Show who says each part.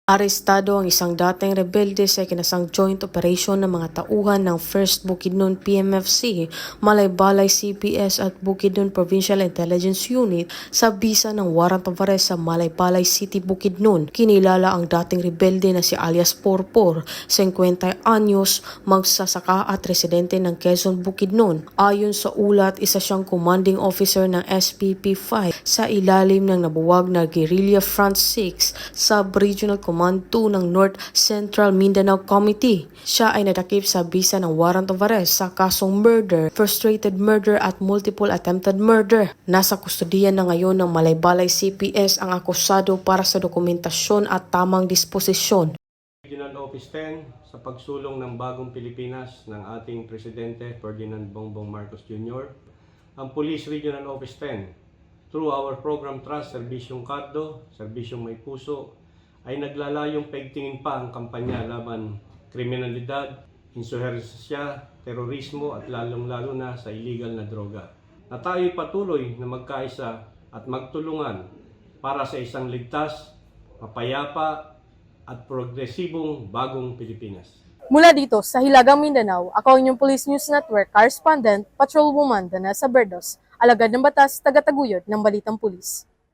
Speaker 1: Arestado ang isang dating rebelde sa ikinasang joint operation ng mga tauhan ng 1st Bukidnon PMFC, Malaybalay CPS at Bukidnon Provincial Intelligence Unit sa bisa ng warrant of arrest sa Malaybalay City, Bukidnon. Kinilala ang dating rebelde na si alias Porpor, 50 anyos, magsasaka at residente ng Quezon, Bukidnon. Ayon sa ulat, isa siyang commanding officer ng SPP-5 sa ilalim ng nabuwag na Guerrilla Front 6 Sub-Regional Command 2 ng North Central Mindanao Committee. Siya ay nadakip sa bisa ng warrant of arrest sa kasong murder, frustrated murder at multiple attempted murder. Nasa kustodiyan na ngayon ng Malaybalay CPS ang akusado para sa dokumentasyon at tamang disposisyon.
Speaker 2: Regional Office 10 sa pagsulong ng bagong Pilipinas ng ating Presidente Ferdinand Bongbong Marcos Jr. Ang Police Regional Office 10 through our program Trust Serbisyong Kardo, Serbisyong May Puso, ay naglalayong paigtingin pa ang kampanya laban kriminalidad, insuhersya, terorismo at lalong-lalo na sa illegal na droga. Na tayo'y patuloy na magkaisa at magtulungan para sa isang ligtas, mapayapa at progresibong bagong Pilipinas.
Speaker 3: Mula dito sa Hilagang Mindanao, ako ang inyong Police News Network Correspondent, Patrolwoman Danessa Berdos, alagad ng batas, taga-taguyod ng Balitang Pulis.